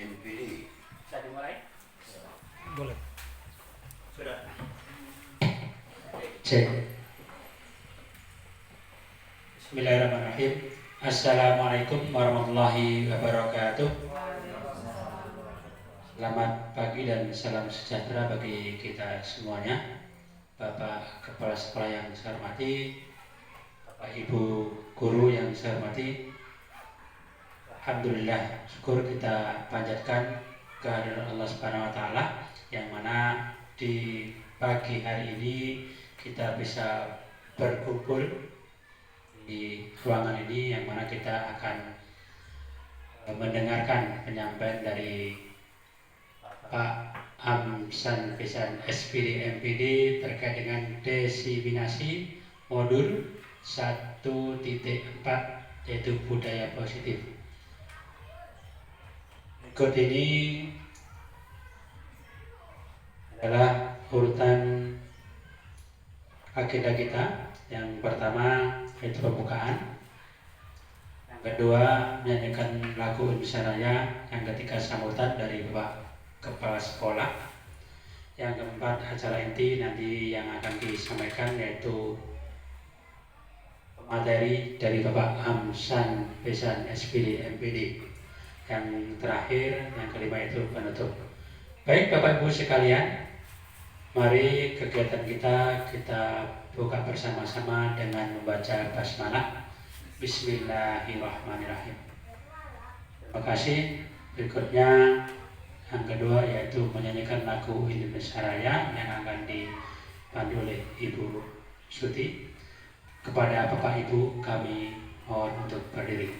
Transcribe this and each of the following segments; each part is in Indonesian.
MPD. Bisa dimulai? Boleh. Sudah. Cek. Bismillahirrahmanirrahim. Assalamualaikum warahmatullahi wabarakatuh. Selamat pagi dan salam sejahtera bagi kita semuanya. Bapak Kepala Sekolah yang saya hormati, Bapak Ibu Guru yang saya hormati, alhamdulillah, syukur kita panjatkan kehadiran Allah Subhanahu wa taala yang mana di pagi hari ini kita bisa berkumpul di ruangan ini yang mana kita akan mendengarkan penyampaian dari Pak Hamsan Pesan SPD MPD terkait dengan diseminasi modul 1.4 yaitu budaya positif. Berikut ini adalah urutan agenda kita. Yang pertama yaitu pembukaan, yang kedua menyanyikan lagu Indonesia Raya, yang ketiga sambutan dari Bapak Kepala Sekolah, yang keempat acara inti nanti yang akan disampaikan yaitu materi dari Bapak Hamsan Pesan SPD MPD, yang terakhir yang kelima itu penutup. Baik Bapak Ibu sekalian, mari kegiatan kita buka bersama-sama dengan membaca basmalah. Bismillahirrahmanirrahim. Terima kasih. Berikutnya yang kedua yaitu menyanyikan lagu Indonesia Raya yang akan dipandu oleh Ibu Suti. Kepada Bapak Ibu kami mohon untuk berdiri.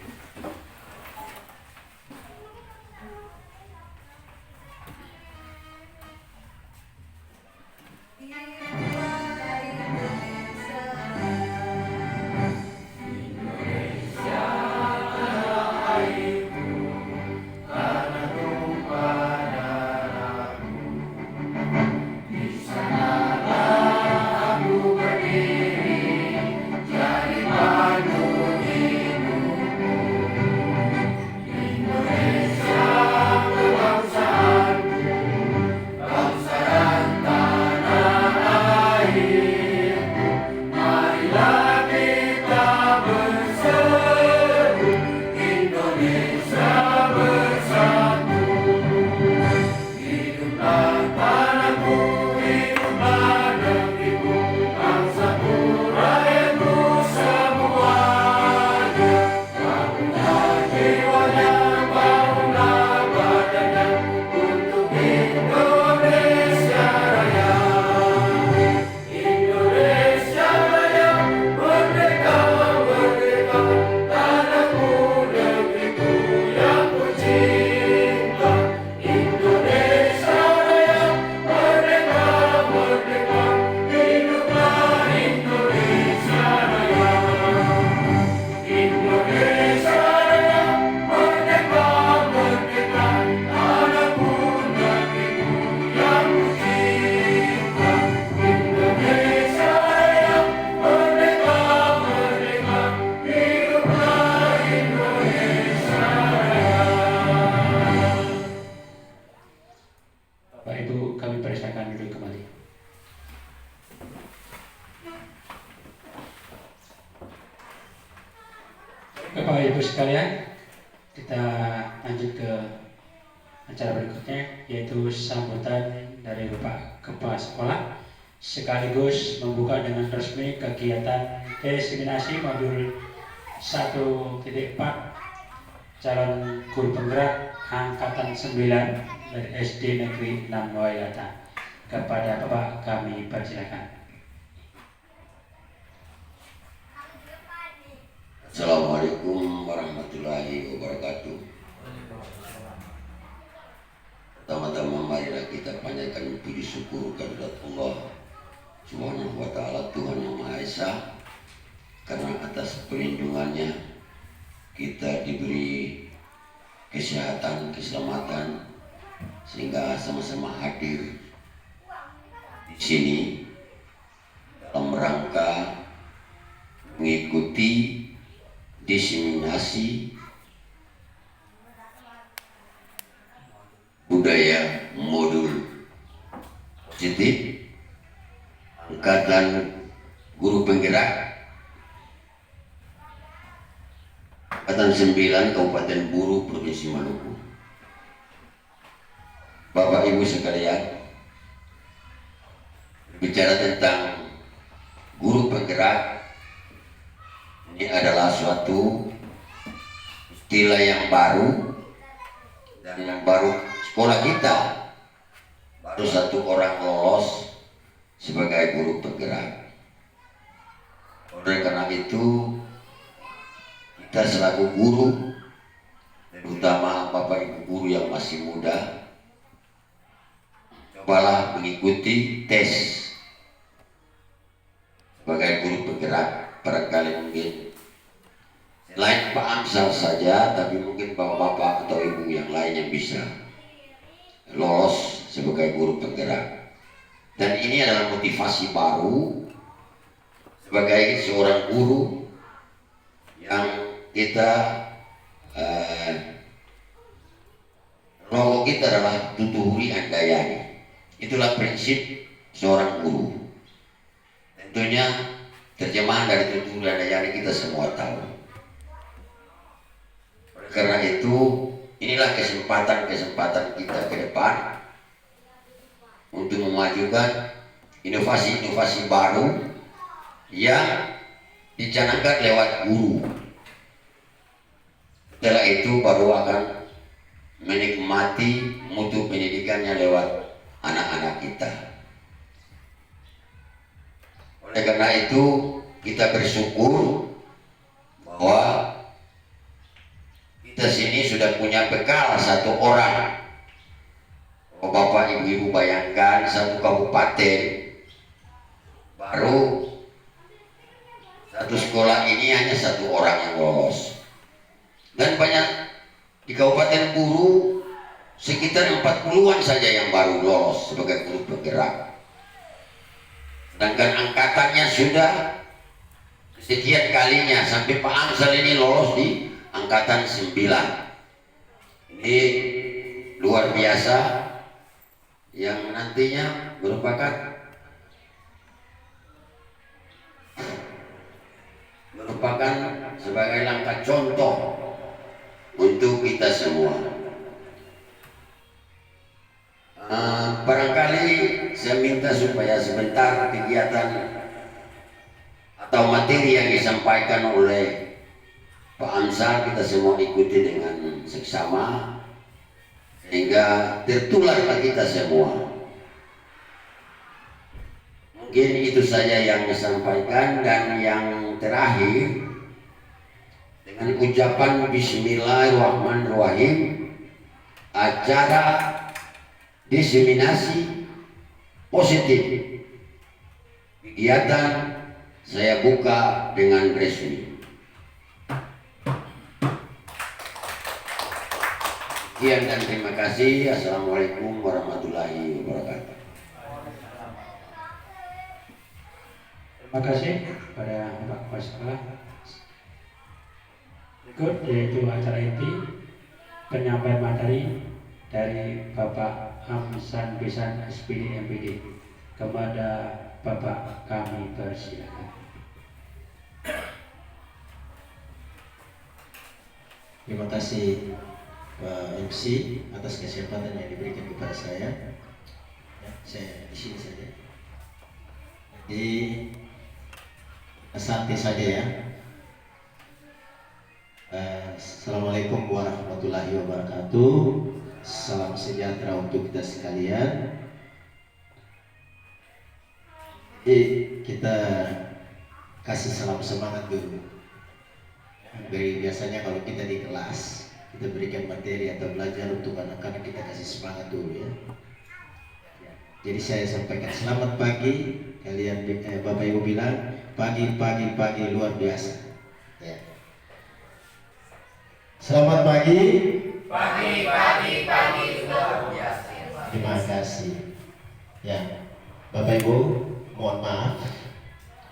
Bapak Ibu sekalian, kita lanjut ke acara berikutnya yaitu sambutan dari Bapak Kepala Sekolah sekaligus membuka dengan resmi kegiatan diseminasi modul 1.4 calon guru penggerak angkatan 9 dari SD Negeri 6 Wayata. Kepada Bapak kami persilakan. Assalamualaikum warahmatullahi wabarakatuh. Pertama-tama marilah kita panjatkan puji syukur kehadirat Allah Subhanahu wa taala, Tuhan yang Maha Esa, karena atas perlindungannya kita diberi kesehatan, keselamatan sehingga sama-sama hadir di sini dalam rangka mengikuti diseminasi budaya modul positif angkatan guru penggerak angkatan 9 Kabupaten Buru Provinsi Maluku. Bapak Ibu sekalian, bicara tentang guru penggerak ini adalah suatu istilah yang baru dan yang baru sekolah kita baru satu orang lolos sebagai guru penggerak. Oleh karena itu kita selaku guru, terutama Bapak Ibu guru yang masih muda, cobalah mengikuti tes sebagai guru penggerak. Barangkali mungkin selain Pak Amsal saja, tapi mungkin bapak-bapak atau ibu yang lain yang bisa lolos sebagai guru penggerak. Dan ini adalah motivasi baru sebagai seorang guru yang kita logo kita adalah tutuhuri andayani. Itulah prinsip seorang guru. Tentunya terjemahan dari tutuhuri andayani kita semua tahu. Karena itu inilah kesempatan kita ke depan untuk memajukan inovasi-inovasi baru yang dicanangkan lewat guru. Setelah itu baru akan menikmati mutu pendidikannya lewat anak-anak kita. Oleh karena itu kita bersyukur bahwa kita sini sudah punya bekal satu orang. Oh, Bapak Ibu bayangkan satu kabupaten baru satu sekolah ini hanya satu orang yang lolos. Dan banyak di Kabupaten Buru sekitar 40-an saja yang baru lolos sebagai guru penggerak. Sedangkan angkatannya sudah sekian kalinya sampai Pak Amsal ini lolos di angkatan 9. Ini luar biasa yang nantinya merupakan sebagai langkah contoh untuk kita semua. Barangkali saya minta supaya sebentar kegiatan atau materi yang disampaikan oleh Pak Amsal kita semua ikuti dengan seksama sehingga tertularlah kita semua. Mungkin itu saja yang disampaikan, dan yang terakhir dengan ucapan Bismillahirrahmanirrahim, acara diseminasi positif kegiatan saya buka dengan resmi. Sekian dan terima kasih. Assalamualaikum warahmatullahi wabarakatuh. Terima kasih kepada Bapak Kepala Sekolah. Berikut yaitu acara inti penyampaian materi dari Bapak Amsan Besan SPD MPD. Kepada Bapak kami persilakan. Terima kasih Pak MC atas kesempatan yang diberikan kepada saya. Ya, saya di sini saja. Jadi santai saja ya. Assalamualaikum warahmatullahi wabarakatuh. Salam sejahtera untuk kita sekalian. Kita kasih salam semangat dulu. Biasanya kalau kita di kelas kita berikan materi atau belajar untuk anak-anak, kita kasih semangat dulu ya. Jadi saya sampaikan selamat pagi. Kalian Bapak Ibu bilang pagi luar biasa ya. Selamat pagi. Pagi luar biasa. Terima kasih ya. Bapak Ibu, mohon maaf.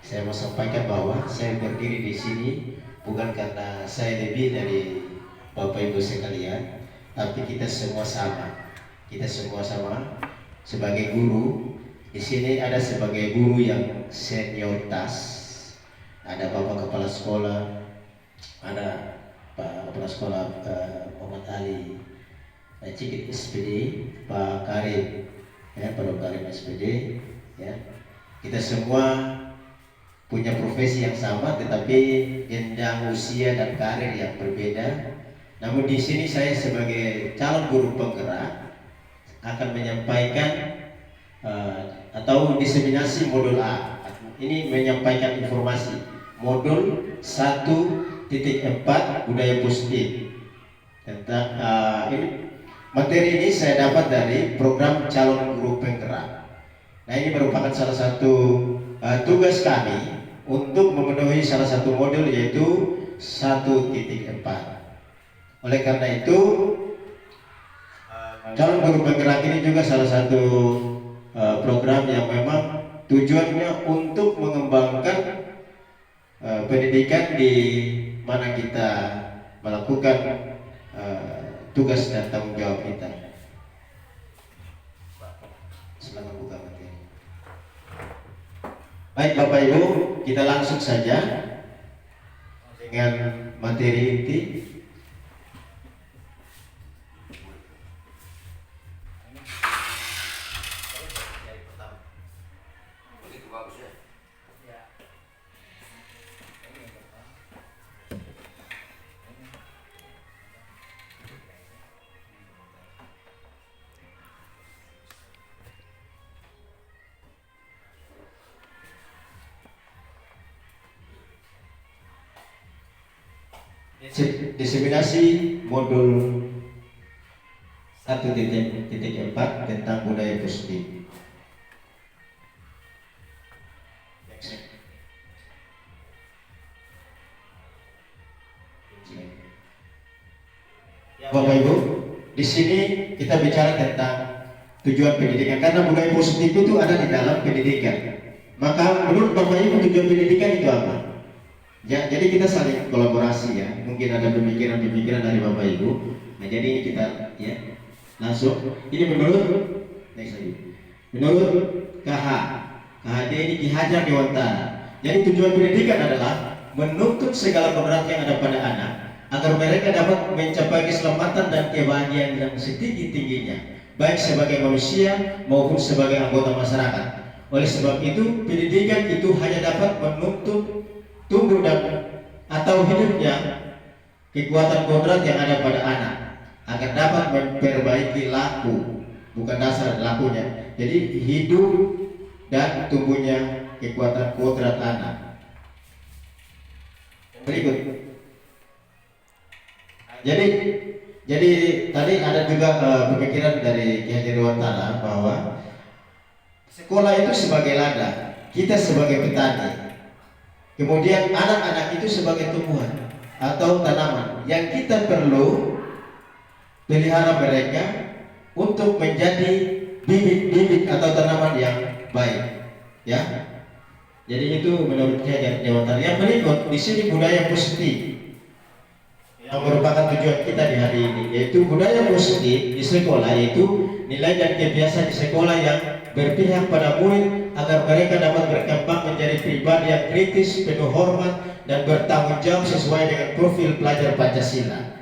Saya mau sampaikan bahwa saya berdiri di sini bukan karena saya lebih dari Bapak Ibu sekalian, tapi kita semua sama. Kita semua sama sebagai guru. Di sini ada sebagai guru yang senioritas, ada Bapak Kepala Sekolah, ada Pak Kepala Sekolah Muhammad Ali Cikit SPD, Pak Karim, ya, Pak Karim SPD, ya. Kita semua punya profesi yang sama, tetapi jenjang usia dan karir yang berbeda. Namun di sini saya sebagai calon guru penggerak akan menyampaikan atau diseminasi modul A. Ini menyampaikan informasi modul 1.4 budaya positif tentang ini. Materi ini saya dapat dari program calon guru penggerak. Nah, ini merupakan salah satu tugas kami untuk memenuhi salah satu modul, yaitu 1.4. Oleh karena itu, calon guru penggerak ini juga salah satu program yang memang tujuannya untuk mengembangkan pendidikan di mana kita melakukan tugas dan tanggung jawab kita. Silakan buka materi. Baik Bapak Ibu, kita langsung saja dengan materi inti. Diseminasi modul 1.4 tentang budaya positif. Bapak Ibu, di sini kita bicara tentang tujuan pendidikan, karena budaya positif itu ada di dalam pendidikan. Maka menurut Bapak Ibu, tujuan pendidikan itu apa? Ya, jadi kita saling kolaborasi ya. Mungkin ada pemikiran-pemikiran dari Bapak Ibu. Nah, jadi ini kita ya langsung. Ini menurut KHD ini Ki Hajar Dewantara. Jadi tujuan pendidikan adalah menuntut segala kodrat yang ada pada anak agar mereka dapat mencapai keselamatan dan kebahagiaan yang setinggi-tingginya, baik sebagai manusia maupun sebagai anggota masyarakat. Oleh sebab itu, pendidikan itu hanya dapat menuntut tumbuh dan atau hidupnya kekuatan kodrat yang ada pada anak agar dapat memperbaiki laku, bukan dasar lakunya. Jadi hidup dan tumbuhnya kekuatan kodrat anak. Berikut. Jadi tadi ada juga pemikiran dari Ki Hajar Dewantara bahwa sekolah itu sebagai ladang, kita sebagai petani. Kemudian anak-anak itu sebagai tumbuhan atau tanaman yang kita perlu pelihara mereka untuk menjadi bibit-bibit atau tanaman yang baik. Ya. Jadi itu menurut Ki Hajar Dewantara. Yang berikut di sini budaya positif yang merupakan tujuan kita di hari ini, yaitu budaya positif di sekolah, yaitu nilai dan kebiasaan di sekolah yang berpihak pada murid agar mereka dapat berkembang menjadi pribadi yang kritis, penuh hormat, dan bertanggung jawab sesuai dengan profil pelajar Pancasila.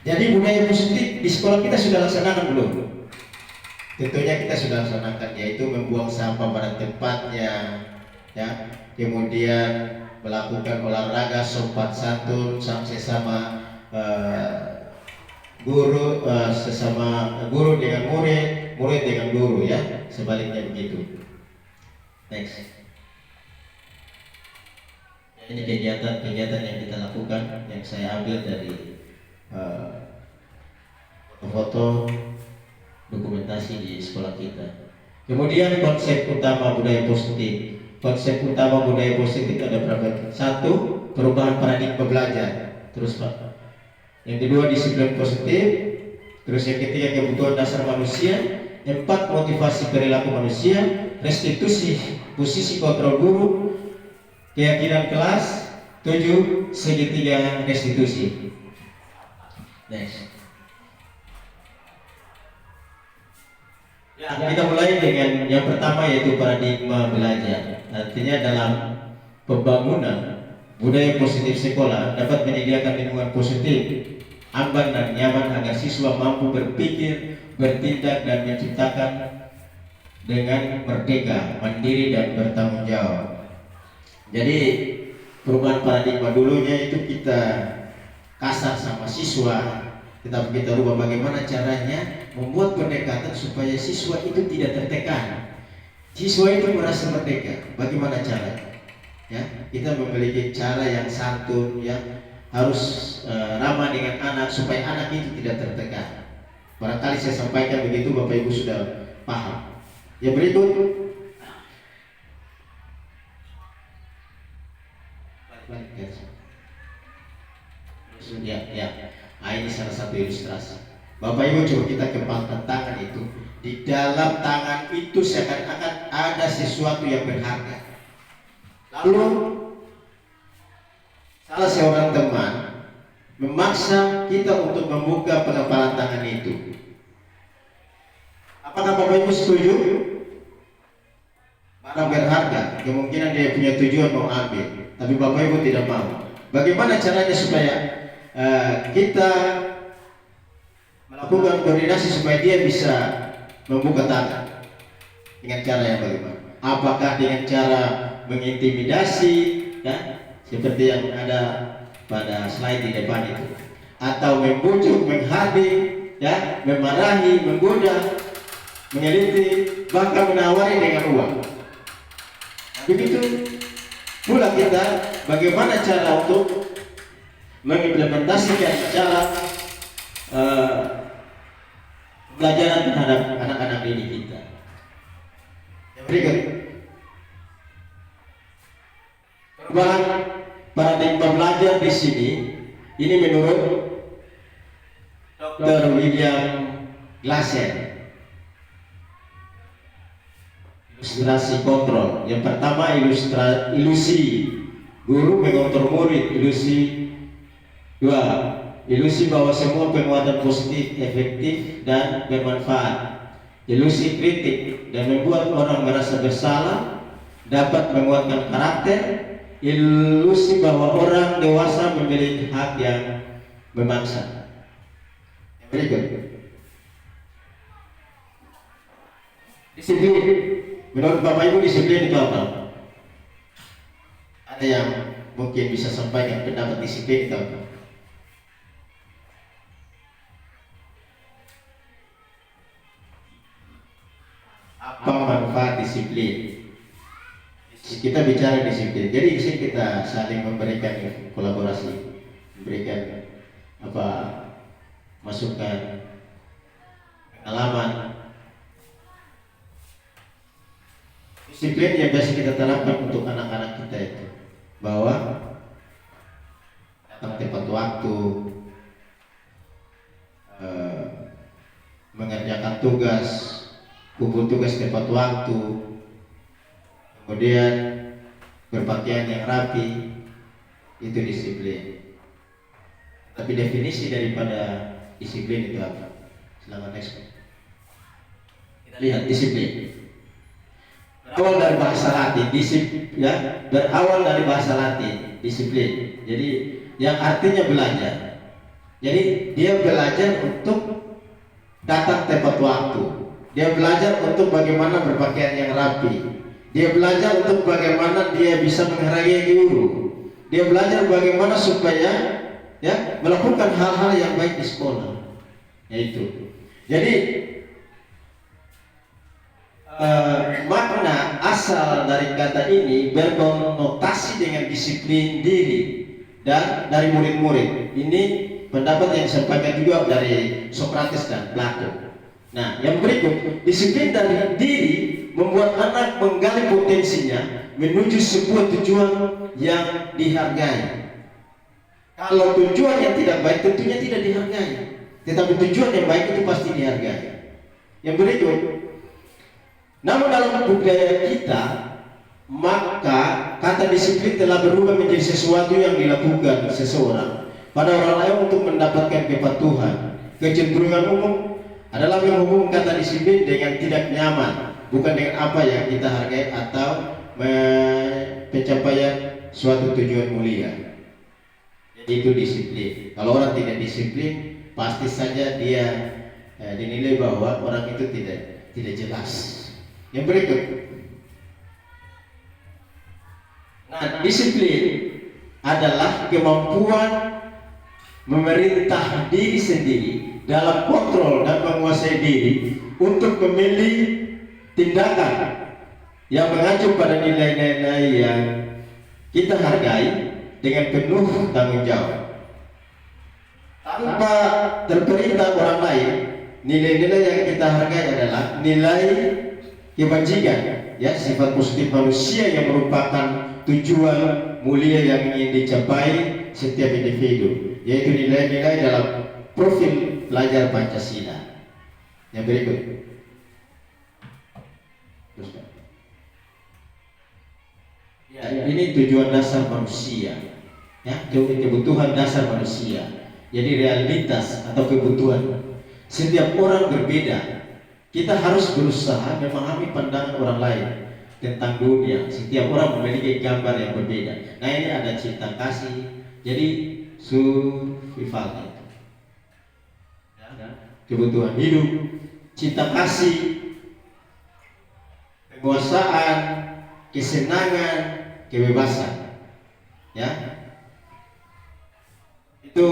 Jadi budaya positif di sekolah kita sudah laksanakan belum? Tentunya kita sudah laksanakan, yaitu membuang sampah pada tempatnya, ya, kemudian melakukan olahraga sopan santun sesama guru, sesama guru dengan murid, murid dengan guru, ya, sebaliknya begitu. Next. Ini kegiatan-kegiatan yang kita lakukan, yang saya ambil dari foto dokumentasi di sekolah kita. Kemudian konsep utama budaya positif. Konsep utama budaya positif ada berapa? Satu, perubahan paradigma belajar. Terus Pak. Yang kedua, disiplin positif. Terus yang ketiga, kebutuhan dasar manusia. 4 motivasi perilaku manusia, restitusi posisi kontrol guru, keyakinan kelas, 7 segitiga restitusi. Next. Ya, kita mulai dengan yang pertama yaitu paradigma belajar. Artinya dalam pembangunan budaya positif sekolah dapat menyediakan lingkungan positif, aman dan nyaman agar siswa mampu berpikir, bertindak dan menciptakan dengan merdeka, mandiri dan bertanggung jawab. Jadi perubahan paradigma dulunya itu kita kasar sama siswa, kita rubah bagaimana caranya membuat pendekatan supaya siswa itu tidak tertekan, siswa itu merasa merdeka. Bagaimana caranya? Ya, kita memiliki cara yang santun, yang harus ramah dengan anak supaya anak itu tidak tertekan. Barangkali saya sampaikan begitu, Bapak Ibu sudah paham. Yang berikut, ya. Nah, ini salah satu ilustrasi. Bapak Ibu coba kita kembangkan tangan itu. Di dalam tangan itu seakan-akan ada sesuatu yang berharga. Lalu salah seorang teman memaksa kita untuk membuka pengepalan tangan itu. Apakah Bapak Ibu setuju? Barang berharga, kemungkinan dia punya tujuan mau ambil, tapi Bapak Ibu tidak mau. Bagaimana caranya supaya kita melakukan koordinasi supaya dia bisa membuka tangan? Dengan cara yang bagaimana? Apakah dengan cara mengintimidasi, ya, seperti yang ada pada slide di depan itu, atau membujuk, menghardik, ya, memarahi, menggoda, mengelitik, bahkan menawari dengan uang? Begitu pula kita, bagaimana cara untuk mengimplementasikan cara pelajaran terhadap anak-anak didik kita. Yang berikut, perubahan paradigma belajar di sini, ini menurut Dr. William Glasser. Ilustrasi kontrol. Yang pertama ilusi guru mengontrol murid. Ilusi 2, ilusi bahwa semua penguatan positif efektif dan bermanfaat. Ilusi kritik dan membuat orang merasa bersalah, dapat menguatkan karakter. Ilusi bahwa orang dewasa memiliki hak yang memaksa. Berikut, disiplin. Menurut Bapak Ibu, disiplin itu apa? Ada yang mungkin bisa sampaikan pendapat disiplin itu apa? Apa manfaat disiplin? Kita bicara disiplin. Jadi di sini kita saling memberikan kolaborasi, memberikan masukan, pengalaman. Disiplin yang biasa kita terapkan untuk anak-anak kita itu bahwa datang tepat waktu, mengerjakan tugas, kumpul tugas tepat waktu, kemudian berpakaian yang rapi, itu disiplin. Tapi definisi daripada disiplin itu apa? Selamat next. Kita lihat disiplin. Berawal dari bahasa Latin, berawal dari bahasa Latin, disiplin. Jadi yang artinya belajar. Jadi dia belajar untuk datang tepat waktu. Dia belajar untuk bagaimana berpakaian yang rapi. Dia belajar untuk bagaimana dia bisa menghargai guru. Dia belajar bagaimana supaya melakukan hal-hal yang baik di sekolah. Yaitu. Jadi makna asal dari kata ini berkonotasi dengan disiplin diri dan dari murid-murid. Ini pendapat yang disampaikan juga dari Socrates dan Plato. Nah, yang berikut, disiplin dari diri membuat anak menggali potensinya menuju sebuah tujuan yang dihargai. Kalau tujuan yang tidak baik tentunya tidak dihargai, tetapi tujuan yang baik itu pasti dihargai. Yang berikut, namun dalam budaya kita, maka kata disiplin telah berubah menjadi sesuatu yang dilakukan seseorang pada orang lain untuk mendapatkan kepatuhan. Kecenderungan umum adalah menghubung kata disiplin dengan tidak nyaman, bukan dengan apa yang kita hargai atau pencapaian suatu tujuan mulia. Itu disiplin. Kalau orang tidak disiplin, pasti saja dia dinilai bahwa orang itu tidak jelas. Yang berikut, nah, disiplin adalah kemampuan memerintah diri sendiri dalam kontrol dan menguasai diri untuk memilih tindakan yang mengacu pada nilai-nilai yang kita hargai dengan penuh tanggung jawab tanpa terperintah orang lain. Nilai-nilai yang kita hargai adalah nilai kebajikan, ya, sifat positif manusia yang merupakan tujuan mulia yang ingin dicapai setiap individu, yaitu nilai-nilai dalam profil pelajar Pancasila. Yang berikut, ya, ini tujuan dasar manusia, ya, kebutuhan dasar manusia. Jadi realitas atau kebutuhan setiap orang berbeda. Kita harus berusaha memahami pandangan orang lain tentang dunia. Setiap orang memiliki gambar yang berbeda. Nah, ini ada cinta kasih, jadi survival, kebutuhan hidup, cinta kasih, penguasaan, kesenangan, kebebasan, ya, itu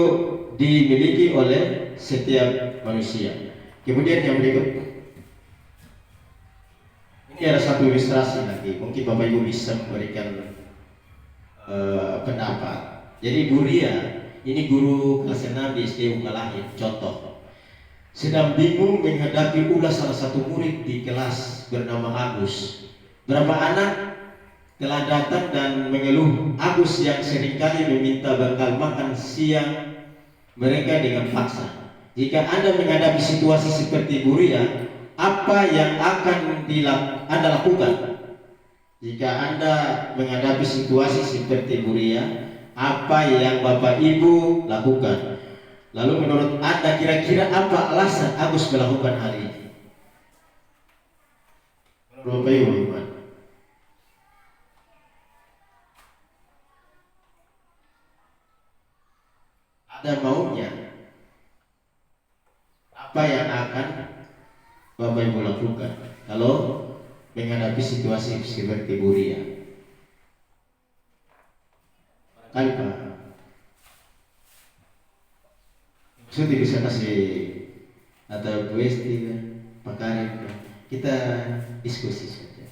dimiliki oleh setiap manusia. Kemudian yang berikut, ini ada satu ilustrasi lagi, mungkin Bapak Ibu bisa memberikan pendapat. Jadi Bu Ria, ini guru kelas 6 di SD Ungalahit, contoh, sedang bingung menghadapi ulas salah satu murid di kelas bernama Agus. Berapa anak telah datang dan mengeluh Agus yang seringkali meminta bekal makan siang mereka dengan paksa. Jika Anda menghadapi situasi seperti Bu Ria, apa yang akan Anda lakukan? Jika Anda menghadapi situasi seperti Bu Ria, apa yang Bapak Ibu lakukan? Lalu menurut Anda kira-kira apa alasan Agus melakukan hal ini? Menurut Bapak Ibu, gimana? Ada maunya. Apa yang akan Bapak Ibu lakukan kalau menghadapi situasi seperti Bu Ria? Kan Pak, sudah bisa kasih atau Bu Esti, Pak Karim, kita diskusi saja.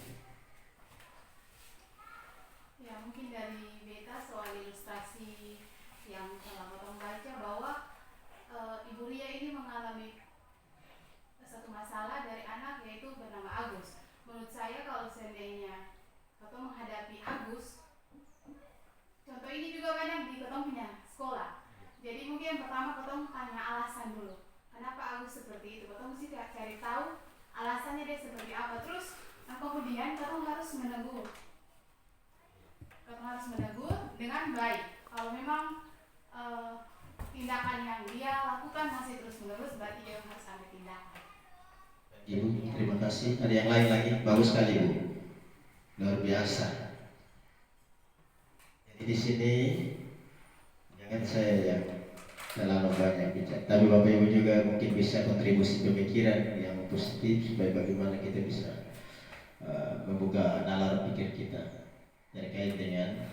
Ya, mungkin dari beta soal ilustrasi yang telah Potong baca bahwa Ibu Ria ini mengalami satu masalah dari anak yaitu bernama Agus. Menurut saya kalau seandainya Potong menghadapi Agus, contoh ini juga banyak di Potong punya sekolah. Jadi mungkin yang pertama Potong tanya alasan dulu, kenapa Agus seperti itu. Potong mesti cari tahu alasannya dia seperti apa. Terus, nah kemudian Potong harus menegur. Potong harus menegur dengan baik. Kalau memang tindakan yang dia lakukan masih terus menerus, berarti dia harus ambil tindakan. Ibu, terima kasih. Ada yang lain lagi? Bagus sekali Bu, luar biasa. Jadi di sini jangan saya yang terlalu banyak bicara, tapi Bapak Ibu juga mungkin bisa kontribusi pemikiran yang positif supaya bagaimana kita bisa membuka nalar pikir kita terkait dengan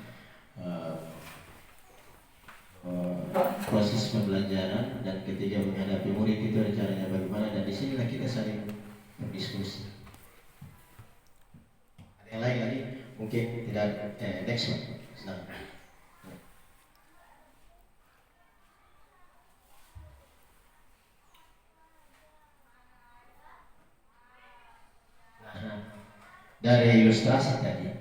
proses pembelajaran, dan ketika menghadapi murid itu ada caranya bagaimana, dan disinilah kita saling berdiskusi. Ada yang lain lagi? Mungkin tidak. Next one. Senang. Dari ilustrasi tadi,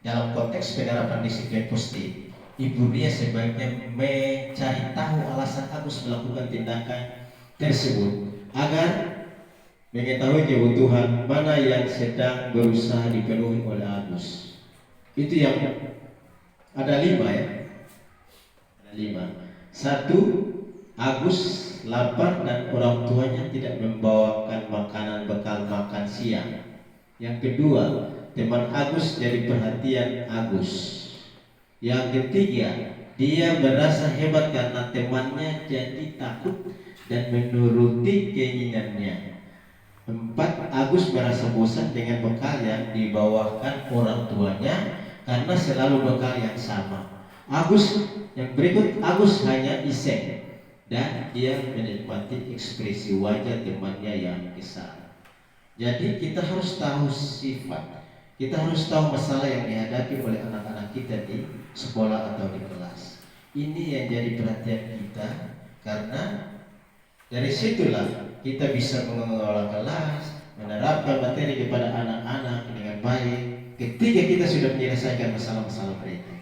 dalam konteks penerapan disiplin positif, Ibu Ria sebaiknya mencari tahu alasan Agus melakukan tindakan tersebut agar mengetahui kebutuhan mana yang sedang berusaha dipenuhi oleh Agus. Itu yang ada 5 ya. Ada 5. 1, Agus lapar dan orang tuanya tidak membawakan makanan bekal makan siang. Yang kedua, teman Agus jadi perhatian Agus. Yang ketiga, dia merasa hebat karena temannya jadi takut dan menuruti keinginannya. 4, Agus merasa bosan dengan bekal yang dibawakan orang tuanya karena selalu bekal yang sama. Yang berikut, Agus hanya iseng dan dia menikmati ekspresi wajah temannya yang kesal. Jadi kita harus tahu sifat, kita harus tahu masalah yang dihadapi oleh anak-anak kita di sekolah atau di kelas. Ini yang jadi perhatian kita, karena dari situlah kita bisa mengelola kelas, menerapkan materi kepada anak-anak dengan baik ketika kita sudah menyelesaikan masalah-masalah mereka.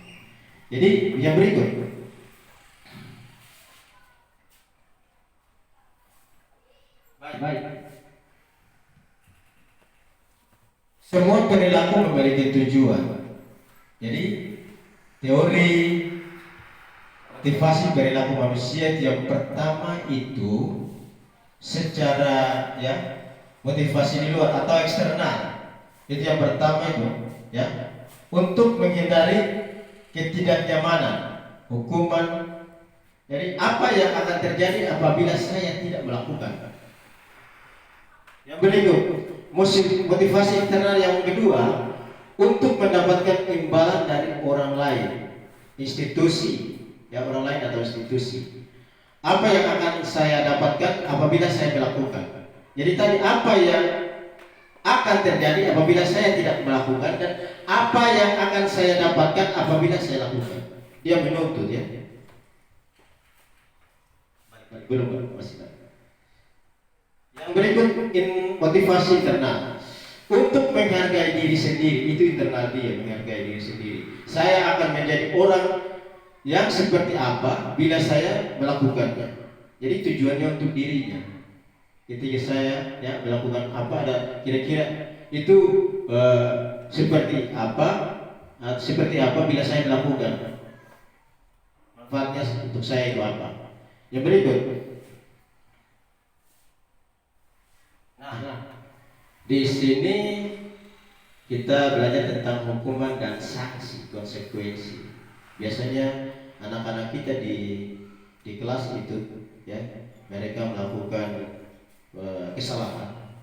Jadi yang berikut, baik. Semua perilaku memiliki tujuan. Jadi teori motivasi perilaku manusia yang pertama itu secara motivasi di luar atau eksternal. Itu yang pertama itu untuk menghindari ketidaknyamanan, hukuman. Jadi apa yang akan terjadi apabila saya tidak melakukan? Yang berikut, motivasi internal yang kedua, untuk mendapatkan imbalan dari orang lain, institusi, orang lain atau institusi. Apa yang akan saya dapatkan apabila saya melakukan? Jadi tadi apa yang akan terjadi apabila saya tidak melakukan, dan apa yang akan saya dapatkan apabila saya lakukan. Dia menuntut belum masih baik. Yang berikut, motivasi internal, untuk menghargai diri sendiri. Itu internal dia, menghargai diri sendiri. Saya akan menjadi orang yang seperti apa bila saya melakukannya. Jadi tujuannya untuk dirinya. Ketika saya melakukan apa, ada kira-kira itu seperti apa bila saya melakukan, manfaatnya untuk saya itu apa. Yang berikut, di sini kita belajar tentang hukuman dan sanksi, konsekuensi. Biasanya anak-anak kita di kelas itu mereka melakukan kesalahan,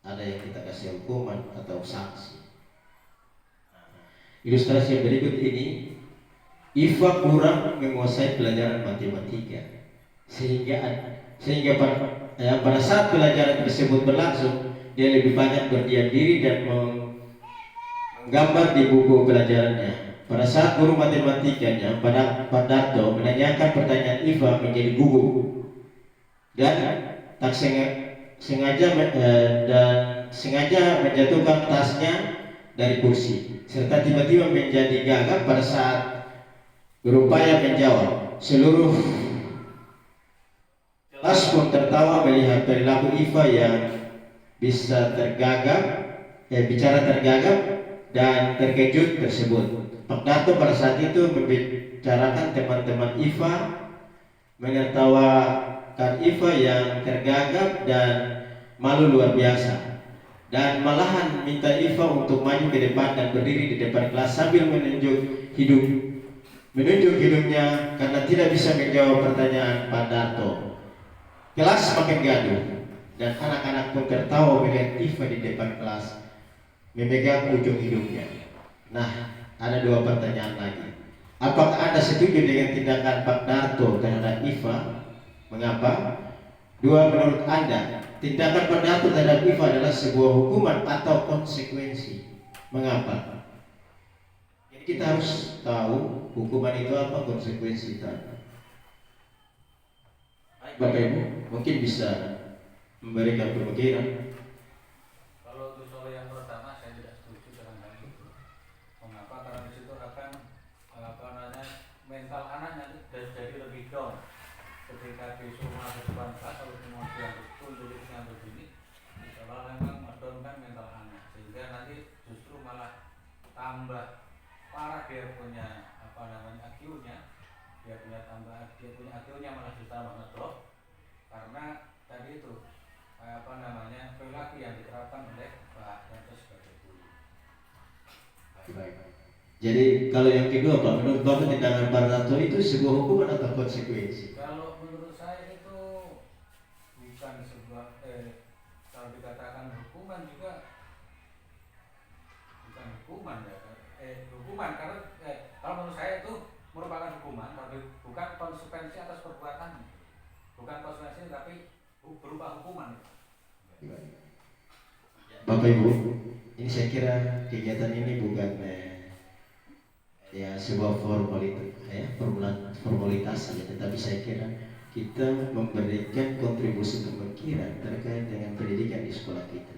ada yang kita kasih hukuman atau sanksi. Ilustrasi yang berikut ini, Iva kurang menguasai pelajaran matematika sehingga pada saat pelajaran tersebut berlangsung, dia lebih banyak berdiam diri dan menggambar di buku pelajarannya. Pada saat guru matematikanya, Pak Darto, menanyakan pertanyaan Iva menjadi gugup dan tak sengaja menjatuhkan tasnya dari kursi, serta tiba-tiba menjadi gagap pada saat berupaya menjawab. Seluruh kelas pun tertawa melihat perilaku Iva yang bisa bicara tergagap dan terkejut tersebut. Pak Darto pada saat itu membicarakan teman-teman Iva, menertawakan Iva yang tergagap dan malu luar biasa, dan malahan minta Iva untuk maju ke depan dan berdiri di depan kelas sambil menunjuk hidungnya karena tidak bisa menjawab pertanyaan Pak Darto. Kelas semakin gaduh dan anak-anak pun tertawa melihat Iva di depan kelas memegang ujung hidungnya. Nah, ada 2 pertanyaan lagi. Apakah Anda setuju dengan tindakan Pak Darto terhadap Iva? Mengapa? 2, menurut Anda, tindakan Pak Darto terhadap Iva adalah sebuah hukuman atau konsekuensi? Mengapa? Jadi kita harus tahu hukuman itu apa, konsekuensi itu apa. Bapak Ibu mungkin bisa memberikan pemikiran. Kalau untuk soal yang pertama, saya tidak setuju dengan hal itu. Mengapa? Karena di situ akan mental anaknya jadi lebih down. Ketika besok masuk depan kelas, kalau kemudian betul jadi yang begini, kalau kalau memang menurunkan mental anak, sehingga nanti justru malah tambah parah dia punya IQ-nya, dia punya IQ-nya malah justru tambah ngedrop karena tadi itu perilaku yang diterapkan oleh Pak Yanto sebagai guru. Baik. Jadi kalau yang kedua Pak, menurut Bapak tindakan Pak Yanto itu sebuah hukuman atau konsekuensi? Kalau menurut saya itu bukan sebuah kalau dikatakan hukuman juga bukan hukuman ya. Hukuman karena kalau menurut saya itu merupakan hukuman tapi bukan konsekuensi atas perbuatan. Bukan konsekuensi tapi berupa hukuman. Bapak Ibu, ini saya kira kegiatan ini bukan ya sebuah formalitas saja, tetapi saya kira kita memberikan kontribusi pemikiran terkait dengan pendidikan di sekolah kita.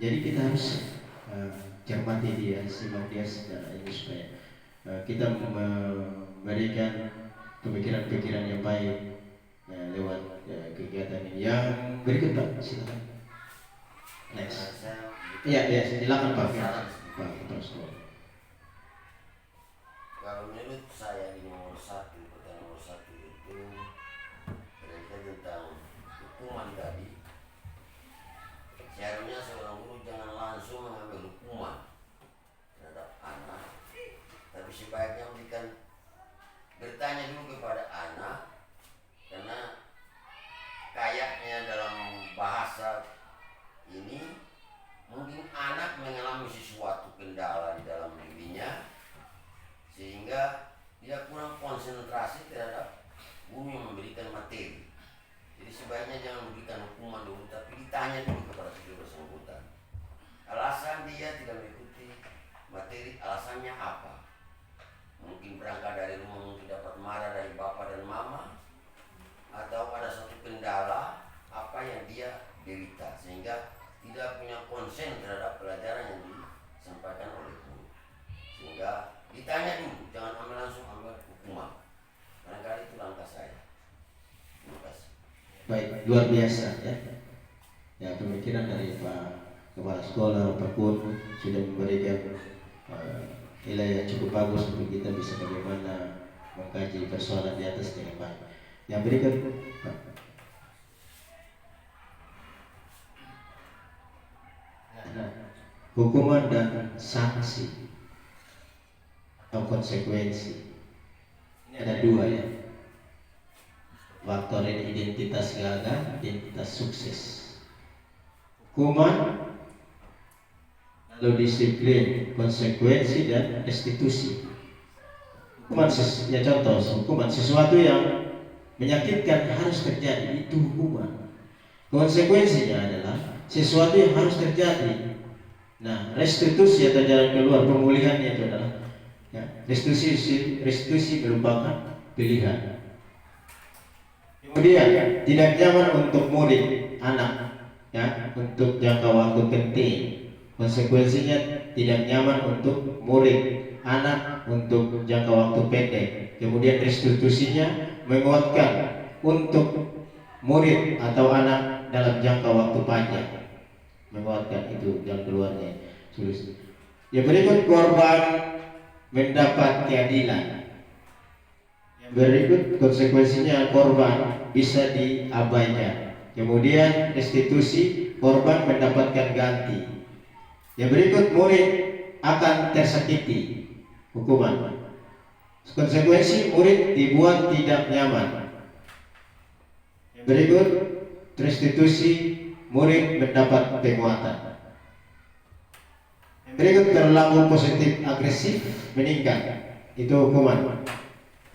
Jadi kita harus cermati dia, simak dia secara ini supaya kita memberikan pemikiran-pemikiran yang baik lewat kegiatan ini. Yang berikut Pak, silakan. Next. Iya, silakan Pak. Pak, terus. Kalau menurut saya di pertanyaan nomor satu itu berkaitan tentang hukuman tadi. Seharusnya seorang guru jangan langsung mengambil hukuman terhadap anak, tapi sebaiknya bertanya dulu kepada anak, karena kayaknya dalam bahasa ini mungkin anak mengalami sesuatu kendala di dalam dirinya sehingga dia kurang konsentrasi terhadap guru yang memberikan materi. Jadi sebaiknya jangan memberikan hukuman dulu, tapi ditanya dulu kepada si bersangkutan. Alasan dia tidak mengikuti materi, alasannya apa? Mungkin berangkat dari rumah, mungkin dapat marah dari bapak dan mama, atau ada satu kendala apa yang dia derita sehingga tidak punya konsen terhadap pelajaran yang disampaikan oleh guru. Sehingga ditanya dulu, jangan langsung ambil hukuman. Barangkali itu langkah saya. Terima kasih. Baik, luar biasa ya. Ya, pemikiran dari Pak Kepala Sekolah, Pak Kun sudah memberikan nilai yang cukup bagus untuk kita bisa bagaimana mengkaji persoalan di atas dengan baik. Yang berikut Pak. Nah, hukuman dan sanksi atau konsekuensi ada dua ya. Faktor ini identitas gagal, identitas sukses. Hukuman, lalu disiplin, konsekuensi dan restitusi. Hukuman ya contoh, hukuman sesuatu yang menyakitkan harus terjadi, itu hukuman. Konsekuensinya adalah sesuatu yang harus terjadi. Nah, restitusi atau jalan keluar pemulihannya itu adalah ya, restitusi merupakan pilihan. Kemudian tidak nyaman untuk murid anak ya, untuk jangka waktu penting. Konsekuensinya tidak nyaman untuk murid anak untuk jangka waktu pendek. Kemudian restitusinya menguatkan untuk murid atau anak dalam jangka waktu panjang. Menguatkan itu jalan keluarnya. Yang berikut, korban mendapat keadilan. Yang berikut konsekuensinya, korban bisa diabaikan. Kemudian restitusi, korban mendapatkan ganti. Yang berikut, murid akan tersakiti. Hukuman, konsekuensi, murid dibuat tidak nyaman. Yang berikut, restitusi, murid mendapat penguatan. Yang berikut, perilaku positif agresif meningkat. Itu hukuman.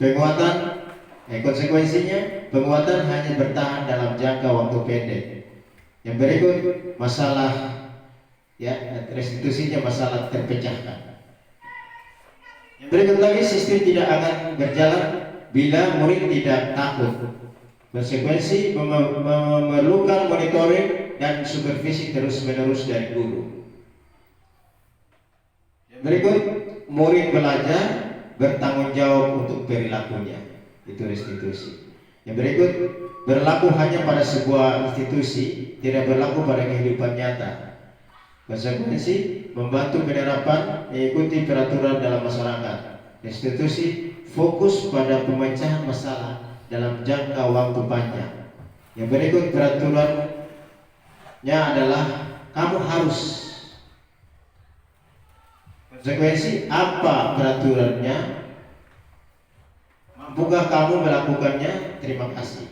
Penguatan, konsekuensinya penguatan hanya bertahan dalam jangka waktu pendek. Yang berikut, masalah ya, restitusinya masalah terpecahkan. Yang berikut lagi, sistem tidak akan berjalan bila murid tidak takut. Konsekuensi memerlukan monitoring dan supervisi terus-menerus dari guru. Yang berikut, murid belajar bertanggung jawab untuk perilakunya. Itu restitusi. Yang berikut, berlaku hanya pada sebuah institusi, tidak berlaku pada kehidupan nyata. Konsekuensi, membantu penerapan mengikuti peraturan dalam masyarakat. Institusi fokus pada pemecahan masalah dalam jangka waktu panjang. Yang berikut peraturannya adalah kamu harus. Konsekuensi, apa peraturannya? Mampukah kamu melakukannya? Terima kasih.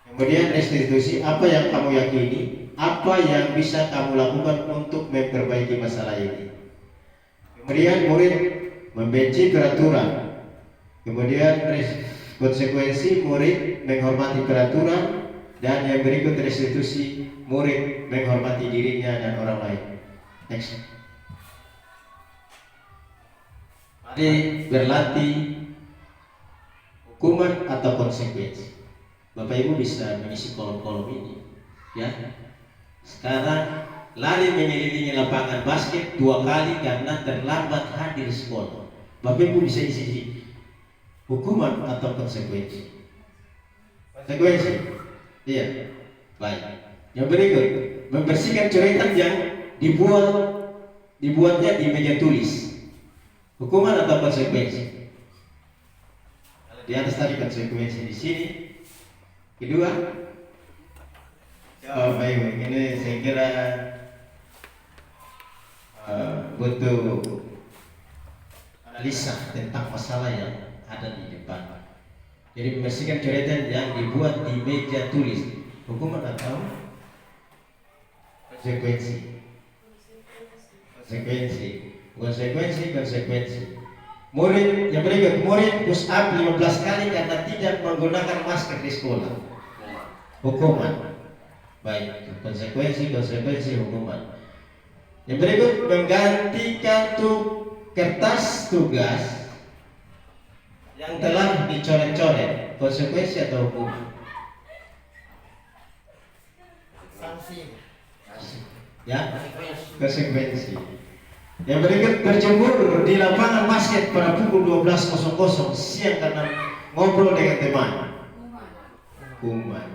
Kemudian restitusi, apa yang kamu yakini? Apa yang bisa kamu lakukan untuk memperbaiki masalah ini? Kemudian murid membenci peraturan. Kemudian konsekuensi, murid menghormati peraturan. Dan yang berikut restitusi, murid menghormati dirinya dan orang lain. Next. Mari berlatih hukuman atau konsekuensi. Bapak Ibu bisa mengisi kolom-kolom ini, ya. Sekarang lari mengelilingi lapangan basket 2 kali karena terlambat hadir sekolah. Bapak Ibu bisa isi hukuman atau konsekuensi. Konsekuensi, iya. Baik. Yang berikut, membersihkan coretan yang dibuatnya di meja tulis. Hukuman atau konsekuensi? Di atas tadi konsekuensi, di sini kedua. Baik, ini saya kira butuh analisa tentang masalah yang ada di depan. Jadi membersihkan coretan yang dibuat di meja tulis, hukuman atau konsekuensi? Konsekuensi. Murid yang berikut, murid push up 15 kali karena tidak menggunakan masker di sekolah. Hukuman. Baik, konsekuensi, hukuman. Yang berikut, menggantikan kertas tugas yang telah dicoret-coret. Konsekuensi atau hukuman? Sanksi. Ya, konsekuensi. Yang berikut, berjemur di lapangan basket pada pukul 12.00 siang karena ngobrol dengan teman. Hukuman.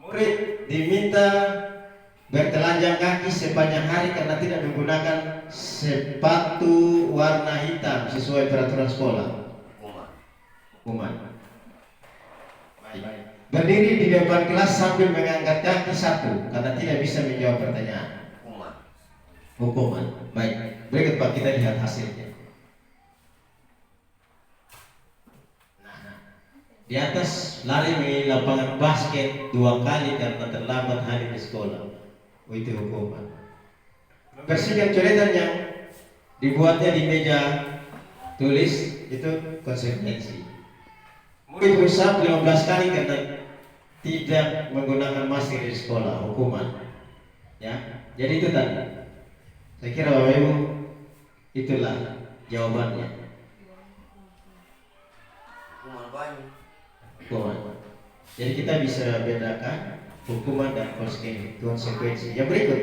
Murid diminta bertelanjang kaki sepanjang hari karena tidak menggunakan sepatu warna hitam sesuai peraturan sekolah. Hukuman. Baik. Berdiri di depan kelas sambil mengangkat kaki 1 karena tidak bisa menjawab pertanyaan. Hukuman. Baik. Berikut Pak, kita lihat hasilnya. Di atas, lari mengelilingi lapangan basket 2 kali karena terlambat hadir di sekolah. Itu hukuman. Membersihkan coretan yang dibuatnya di meja tulis, itu konsekuensi. Murid berusaha 15 kali karena tidak menggunakan masker di sekolah, hukuman. Ya, jadi itu tadi. Saya kira Bapak Ibu, itulah jawabannya. Hukuman. Jadi kita bisa bedakan hukuman dan konsekuensi. Yang berikut,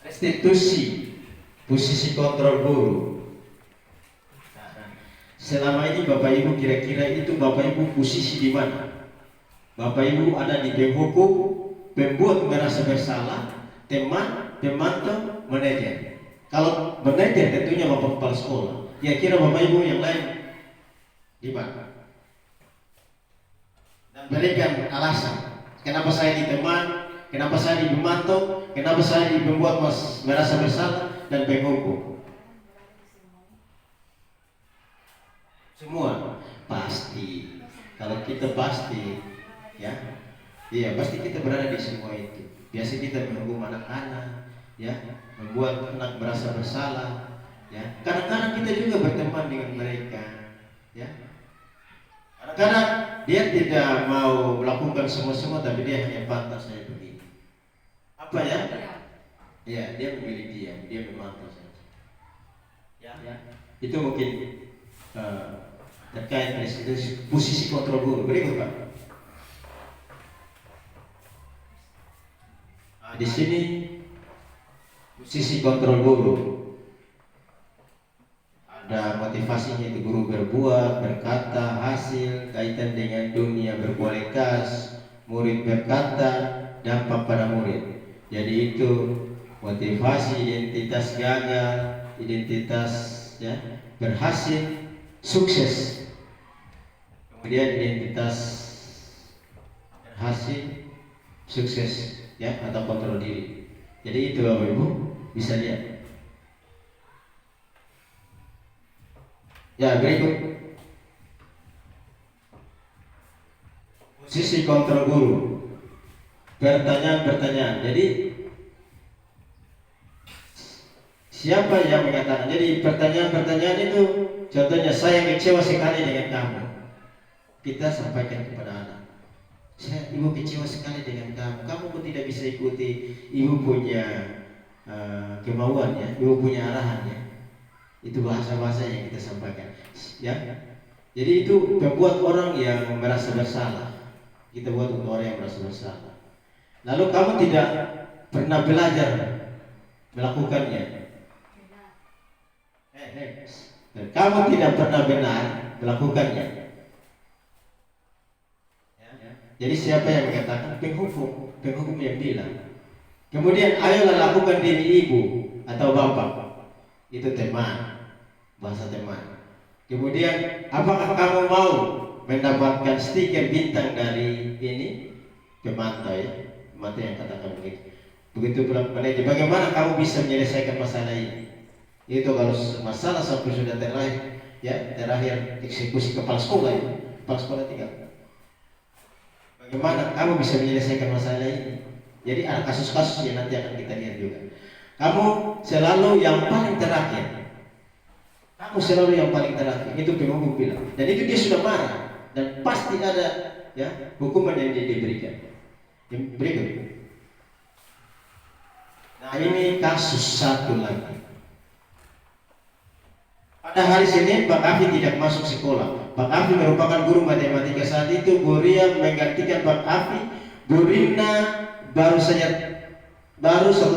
restitusi, posisi kontrol guru. Selama ini Bapak Ibu kira-kira itu Bapak Ibu posisi di mana? Bapak Ibu ada di penghukum, pembuat merasa bersalah, teman, pemantau, manajer. Kalau manajer tentunya Bapak Kepala Sekolah. Ya kira Bapak Ibu yang lain di mana? Dan berikan alasan. Kenapa saya di teman? Kenapa saya di pemantau? Kenapa saya di pembuat merasa bersalah dan penghukum? Semua pasti. Kalau kita pasti, ya, iya pasti kita berada di semua itu. Biasa kita menghukum anak-anak, ya, membuat anak merasa bersalah, ya. Kadang-kadang kita juga berteman dengan mereka, ya. Kadang-kadang dia tidak mau melakukan semua, tapi dia hanya pantas saya begini. Apa ya? Ya, dia memilih dia memantau saja. Ya, itu mungkin terkait dengan posisi kontrol guru. Berikut Pak. Di sini posisi kontrol guru. ada motivasinya itu guru berbuat, berkata, hasil, kaitan dengan dunia berkualitas, murid berkata, dampak pada murid. Jadi itu motivasi, identitas gagal, identitas ya, berhasil, sukses. Kemudian identitas berhasil, sukses ya, atau kontrol diri. Jadi itu Bapak Ibu bisa lihat. Ya, berikut posisi kontrol guru. Pertanyaan-pertanyaan. Jadi siapa yang mengatakan? Jadi pertanyaan-pertanyaan itu, contohnya saya kecewa sekali dengan kamu. Kita sampaikan kepada anak. Ibu kecewa sekali dengan kamu. Kamu pun tidak bisa ikuti ibu punya kemauan ya, ibu punya arahan ya. Itu bahasa-bahasa yang kita sampaikan ya. Jadi itu membuat orang yang merasa bersalah. Kita buat untuk orang yang merasa bersalah. Lalu kamu tidak pernah belajar melakukannya. Kamu tidak pernah benar melakukannya. Jadi siapa yang mengatakan? Penghukum yang bilang. Kemudian ayolah lakukan diri ibu atau bapak. Itu teman, bahasa teman. Kemudian apakah kamu mau mendapatkan stiker bintang dari ini pemantau ya, pemantau yang katakan begitu. Begitu pula manajer, bagaimana kamu bisa menyelesaikan masalah ini? Itu kalau masalah sampai sudah terakhir eksekusi kepala sekolah ya, kepala sekolah tinggal. Bagaimana kamu bisa menyelesaikan masalah ini? Jadi ada kasus-kasus yang nanti akan kita lihat juga. Kamu selalu yang paling terakhir. Kamu selalu yang paling terakhir. Itu penghukum bilang. Dan itu dia sudah marah. Dan pasti ada ya hukuman yang dia diberikan. Yang berikut. Nah ini kasus satu lagi. Pada hari Senin Pak Afi tidak masuk sekolah. Pak Afi merupakan guru matematika saat itu. Bu Ria menggantikan Pak Afi. Bu Rina baru 1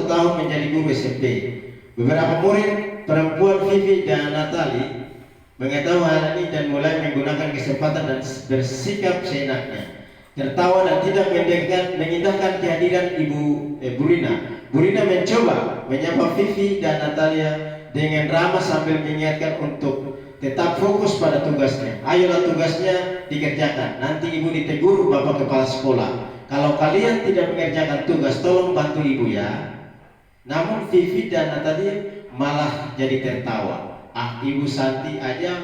tahun menjadi guru SMP. Beberapa murid perempuan Vivi dan Natali mengetahui hal ini dan mulai menggunakan kesempatan dan bersikap seenaknya, tertawa dan tidak mengindahkan kehadiran Bu Rina. Bu Rina mencoba menyapa Vivi dan Natalia dengan ramah sambil mengingatkan untuk tetap fokus pada tugasnya. Ayolah tugasnya dikerjakan. Nanti ibu ditegur Bapak Kepala Sekolah. Kalau kalian tidak mengerjakan tugas, tolong bantu ibu ya. Namun Vivi dan Natalia malah jadi tertawa. Ibu Santi aja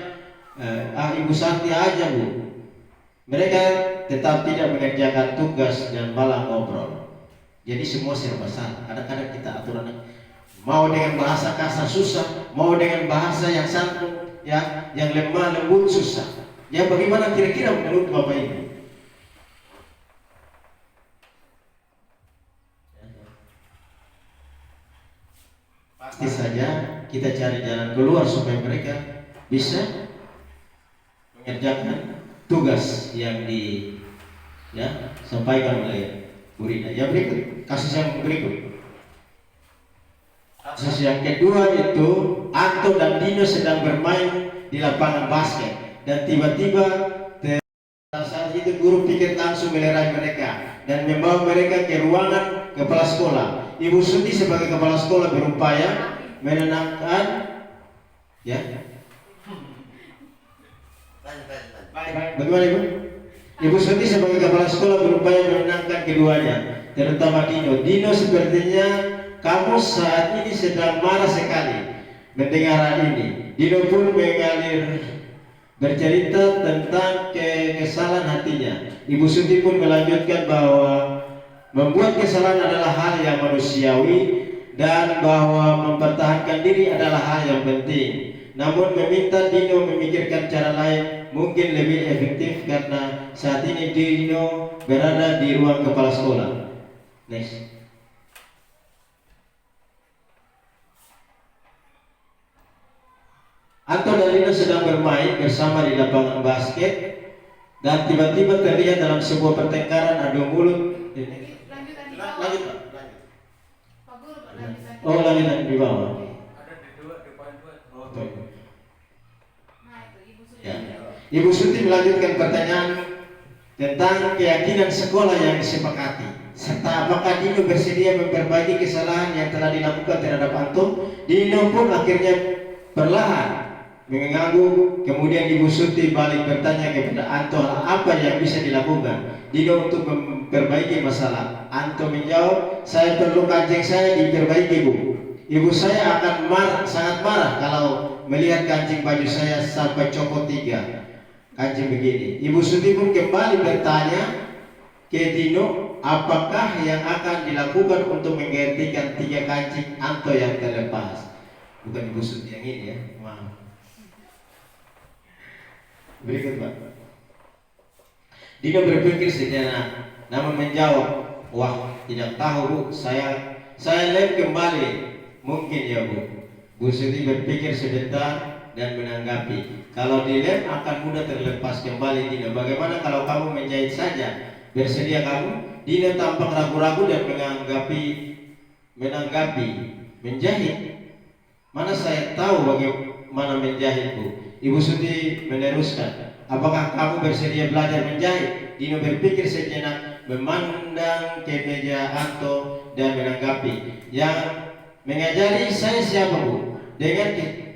bu. Mereka tetap tidak mengerjakan tugas dan malah ngobrol. Jadi semua serba salah. Kadang-kadang kita aturan mau dengan bahasa kasar susah, mau dengan bahasa yang santun, ya, yang lemah lembut susah. Ya bagaimana kira-kira menurut Bapak Ibu? Pasti saja kita cari jalan keluar supaya mereka bisa mengerjakan tugas yang disampaikan oleh Bu Rina. Yang berikut, kasus yang berikut. Kasus yang kedua itu Anto dan Dino sedang bermain di lapangan basket dan tiba-tiba saat itu guru piket langsung melerai mereka dan membawa mereka ke ruangan kepala sekolah. Ibu Suti sebagai kepala sekolah berupaya menenangkan ya. Bagaimana Ibu? Ibu Suti sebagai kepala sekolah berupaya menenangkan keduanya, terutama Dino. Dino sepertinya kamu saat ini sedang marah sekali mendengar hal ini. Dino pun mengalir bercerita tentang kesalahan hatinya. Ibu Suti pun melanjutkan bahwa membuat kesalahan adalah hal yang manusiawi dan bahwa mempertahankan diri adalah hal yang penting. Namun meminta Dino memikirkan cara lain mungkin lebih efektif karena saat ini Dino berada di ruang kepala sekolah. Next. Anto dan Dino sedang bermain bersama di lapangan basket dan tiba-tiba terlihat dalam sebuah pertengkaran adu mulut. Lanjut Pak. Pak Guru, lanjutan. Oh lanjutan di bawah. Ada di poin 2. Ibu Suti melanjutkan pertanyaan tentang keyakinan sekolah yang disepakati, serta apakah Dino bersedia memperbaiki kesalahan yang telah dilakukan terhadap Anto. Dino pun akhirnya perlahan mengangguk. Kemudian Ibu Suti balik bertanya kepada Anto apa yang bisa dilakukan Dino untuk memperbaiki masalah. Anto menjawab, saya perlu kancing saya diperbaiki, Bu. Ibu saya akan sangat marah kalau melihat kancing baju saya sampai copot 3 kancing begini. Ibu Suti pun kembali bertanya ke Dino apakah yang akan dilakukan untuk menggantikan 3 kancing Anto yang terlepas. Bukan Ibu Suti yang ini ya, maaf. Berikut Pak. Dino berpikir sejenak, namun menjawab, wah tidak tahu Bu, saya lem kembali. Mungkin ya Bu. Bu Suti berpikir sebentar dan menanggapi, kalau dilem akan mudah terlepas kembali Dino. Bagaimana kalau kamu menjahit saja? Bersedia kamu? Dino tampak ragu-ragu dan menanggapi, menjahit? Mana saya tahu bagaimana menjahit Bu. Ibu Suti meneruskan, apakah kamu bersedia belajar menjahit? Dino berpikir sejenak, memandang ke meja Anto dan menanggapi, yang mengajari saya siapa Bu?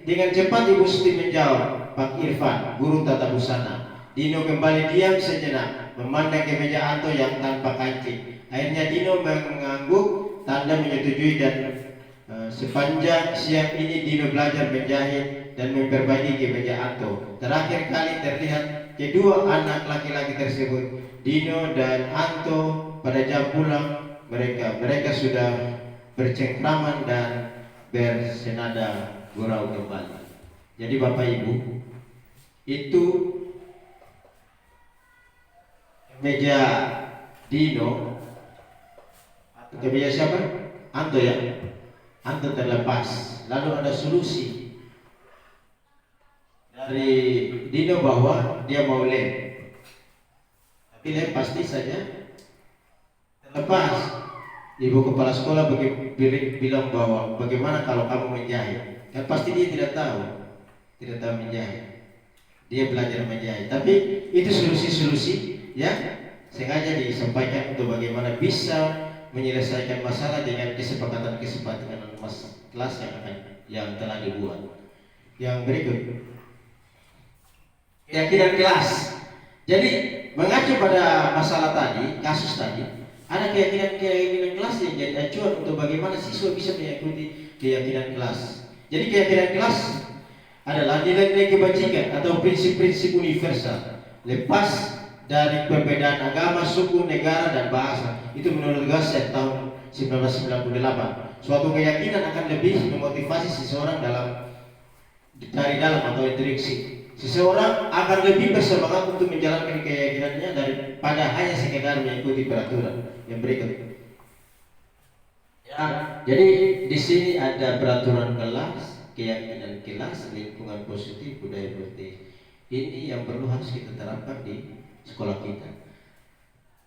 Dengan cepat Ibu Suti menjawab, Pak Irfan, guru tata busana. Dino kembali diam sejenak, memandang ke meja Anto yang tanpa kancing. Akhirnya Dino mengangguk, tanda menyetujui, dan sepanjang siang ini Dino belajar menjahit dan memperbaiki ke meja Anto. Terakhir kali terlihat kedua anak laki-laki tersebut, Dino dan Anto, pada jam pulang mereka sudah bercengkraman dan bersenada gurau kembali. Jadi Bapak Ibu, itu meja Dino, ke meja siapa? Anto ya. Anto terlepas. Lalu ada solusi dari Dino bahwa dia mau lem, tapi lem pasti saja terlepas. Ibu kepala sekolah bilang bahwa bagaimana kalau kamu menjahit? Kan pasti dia tidak tahu menjahit. Dia belajar menjahit. Tapi itu solusi-solusi yang sengaja disampaikan untuk bagaimana bisa menyelesaikan masalah dengan kesepakatan mas kelas yang telah dibuat. Yang berikut, keyakinan kelas. Jadi mengacu pada masalah tadi, kasus tadi, ada keyakinan kelas yang jadi acuan untuk bagaimana siswa bisa mengikuti keyakinan kelas. Jadi keyakinan kelas adalah nilai-nilai kebajikan atau prinsip-prinsip universal, lepas dari perbedaan agama, suku, negara, dan bahasa. Itu menurut Gasset tahun 1998. Suatu keyakinan akan lebih memotivasi seseorang dari dalam atau interaksi. Seseorang akan lebih bersemangat untuk menjalankan keyakinannya daripada hanya sekedar mengikuti peraturan. Yang berikut. Ya, jadi di sini ada peraturan kelas, keyakinan kelas, lingkungan positif, budaya positif. Ini yang perlu harus kita terapkan di sekolah kita.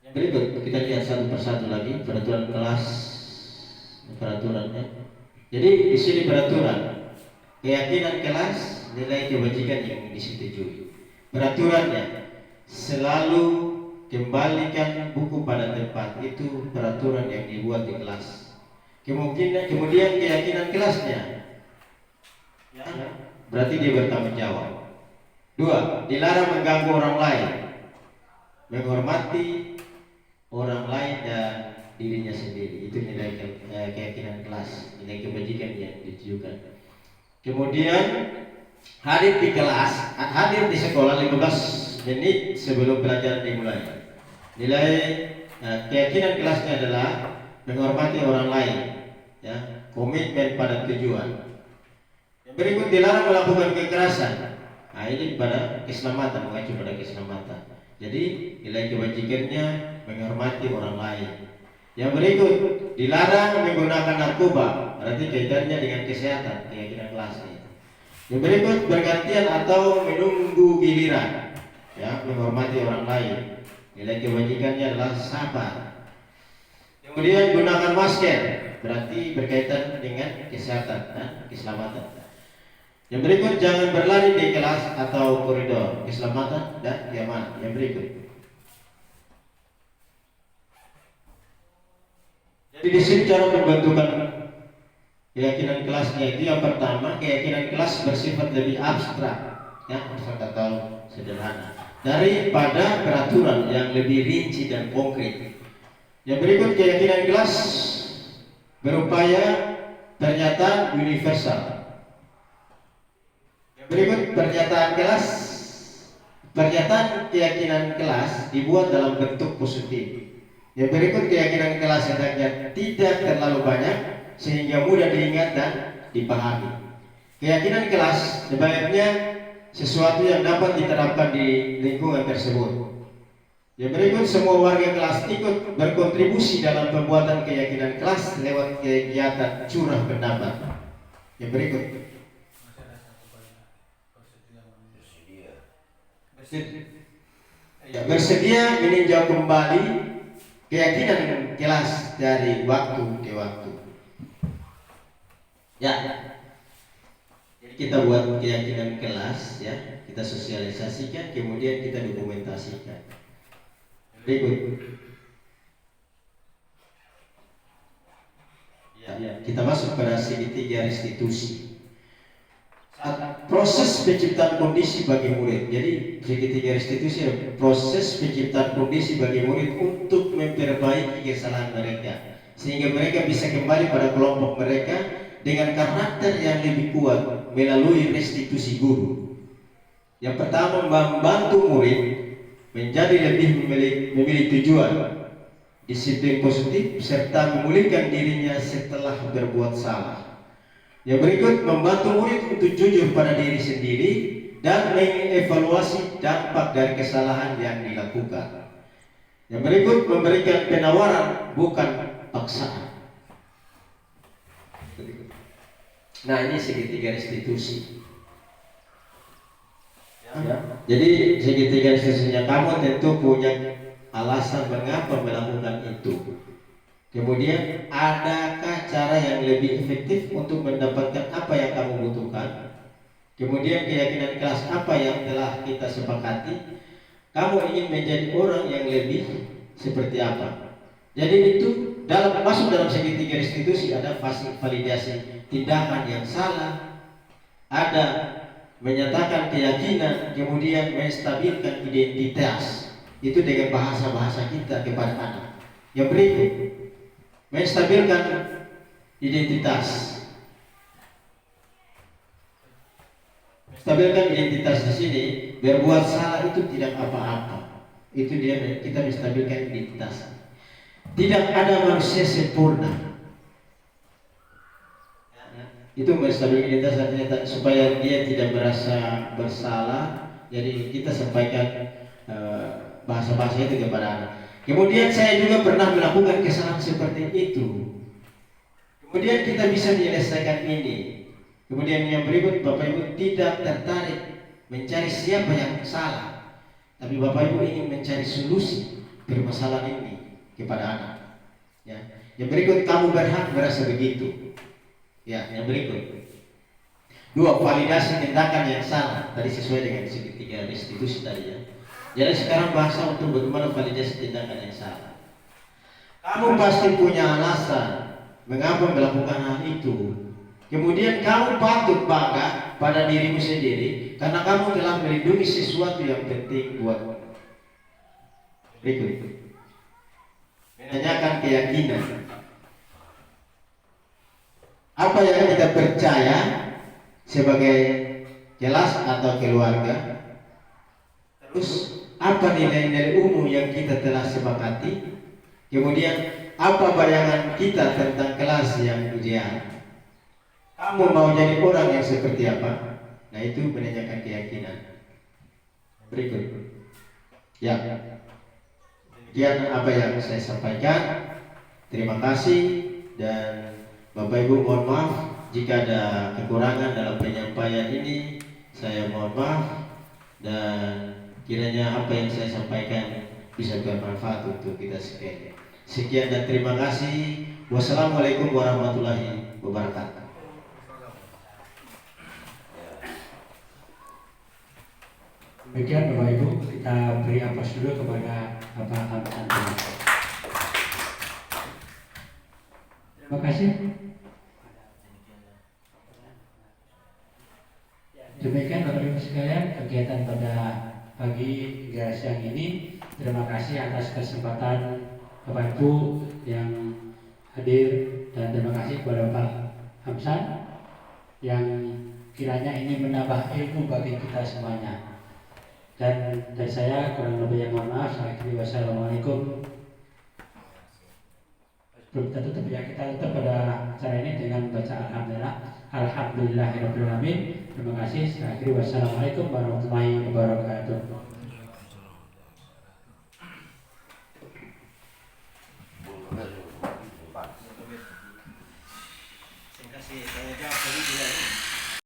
Yang berikut kita lihat satu persatu lagi peraturan kelas, peraturannya. Jadi di sini peraturan keyakinan kelas, nilai kebajikan yang disetujui. Peraturannya selalu kembalikan buku pada tempat. Itu peraturan yang dibuat di kelas. Kemudian keyakinan kelasnya, ya, berarti dia bertanggung jawab. 2. Dilarang mengganggu orang lain, menghormati orang lain dan dirinya sendiri. Itu nilai keyakinan kelas, nilai kebajikan yang ditujukan. Kemudian hadir di kelas, hadir di sekolah 15 menit sebelum pelajaran dimulai. Nilai keyakinan kelasnya adalah menghormati orang lain, ya, komitmen pada tujuan. Yang berikut, dilarang melakukan kekerasan. Nah, ini pada keselamatan, mengacu pada keselamatan. Jadi nilai kebajikannya menghormati orang lain. Yang berikut, dilarang menggunakan narkoba, berarti kaitannya dengan kesehatan, keyakinan kelasnya. Yang berikut, bergantian atau menunggu giliran, ya, menghormati orang lain. Nilai kebajikannya adalah sabar. Kemudian gunakan masker, berarti berkaitan dengan kesehatan dan keselamatan. Yang berikut, jangan berlari di kelas atau koridor. Keselamatan dan keamanan. Yang berikut. Jadi di sini cara pembentukan keyakinan kelasnya itu, yang pertama, keyakinan kelas bersifat lebih abstrak, ya, abstrak atau sederhana, daripada peraturan yang lebih rinci dan konkret. Yang berikut, keyakinan kelas berupaya pernyataan universal. Yang berikut, pernyataan keyakinan kelas dibuat dalam bentuk positif. Yang berikut, keyakinan kelas hendaknya tidak terlalu banyak sehingga mudah diingat dan dipahami. Keyakinan kelas sebaiknya sesuatu yang dapat diterapkan di lingkungan tersebut. Yang berikut, semua warga kelas ikut berkontribusi dalam pembuatan keyakinan kelas lewat kegiatan curah pendapat. Yang berikut, Masih ada satu poin bersedia meninjau kembali keyakinan kelas dari waktu ke waktu. Ya, jadi kita buat keyakinan kelas, ya, kita sosialisasikan, kemudian kita dokumentasikan. Berikut, ya, kita masuk pada segitiga restitusi. Proses penciptaan kondisi bagi murid. Jadi segitiga restitusi adalah proses penciptaan kondisi bagi murid untuk memperbaiki kesalahan mereka, sehingga mereka bisa kembali pada kelompok mereka dengan karakter yang lebih kuat melalui restitusi guru. Yang pertama, membantu murid menjadi lebih memilih tujuan, disiplin positif, serta memulihkan dirinya setelah berbuat salah. Yang berikut, membantu murid untuk jujur pada diri sendiri dan mengevaluasi dampak dari kesalahan yang dilakukan. Yang berikut, memberikan penawaran bukan paksaan. Nah, ini segitiga restitusi. Ya. Jadi segitiga restitusinya, kamu tentu punya alasan mengapa melakukan itu. Kemudian, adakah cara yang lebih efektif untuk mendapatkan apa yang kamu butuhkan? Kemudian, keyakinan kelas apa yang telah kita sepakati? Kamu ingin menjadi orang yang lebih seperti apa? Jadi itu masuk dalam segitiga restitusi. Ada fase validasi tindakan yang salah, ada menyatakan keyakinan, kemudian menstabilkan identitas. Itu dengan bahasa-bahasa kita kepada anak. Yang berikut, menstabilkan identitas. Menstabilkan identitas di sini, berbuat salah itu tidak apa-apa. Itu dia, kita menstabilkan identitas. Tidak ada manusia sempurna. Itu menstabilkan identitas artinya supaya dia tidak merasa bersalah. Jadi kita sampaikan bahasa-bahasa itu kepada anak. Kemudian saya juga pernah melakukan kesalahan seperti itu. Kemudian kita bisa menyelesaikan ini. Kemudian yang berikut, Bapak Ibu tidak tertarik mencari siapa yang salah, tapi Bapak Ibu ingin mencari solusi permasalahan ini kepada anak. Ya. Yang berikut, kamu berhak merasa begitu. Ya, yang berikut. 2. Validasi tindakan yang salah. Tadi sesuai dengan segitiga restitusi tadi, ya. Jadi sekarang bahasa untuk bagaimana validasi tindakan yang salah. Kamu pasti punya alasan mengapa melakukan hal itu. Kemudian kamu patut bangga pada dirimu sendiri karena kamu telah melindungi sesuatu yang penting buatmu. Berikut. Menanyakan keyakinan. Apa yang kita percaya sebagai kelas atau keluarga? Terus, apa nilai-nilai umum yang kita telah sepakati? Kemudian, apa bayangan kita tentang kelas yang ideal? Kamu mau jadi orang yang seperti apa? Nah, itu menanyakan keyakinan. Berikut. Ya. Sekian apa yang saya sampaikan. Terima kasih, dan Bapak Ibu mohon maaf jika ada kekurangan dalam penyampaian ini. Saya mohon maaf, dan kiranya apa yang saya sampaikan bisa bermanfaat untuk kita sekalian. Sekian dan terima kasih. Wassalamualaikum warahmatullahi wabarakatuh. Demikian Bapak Ibu, kita beri aplaus dulu kepada Bapak Hamsan. Terima kasih. Demikian Bapak Ibu sekalian kegiatan pada pagi hingga siang ini. Terima kasih atas kesempatan Bapak Ibu yang hadir dan terima kasih kepada Bapak Hamsan yang kiranya ini menambah ilmu bagi kita semuanya. Dan dari saya kurang lebih yang mohon maaf. Wassalamualaikum. Sebelum kita tutup ya, kita tutup pada acara ini dengan baca alhamdulillah. Alhamdulillahirabbil alamin. Terima kasih. Wassalamualaikum warahmatullahi wabarakatuh.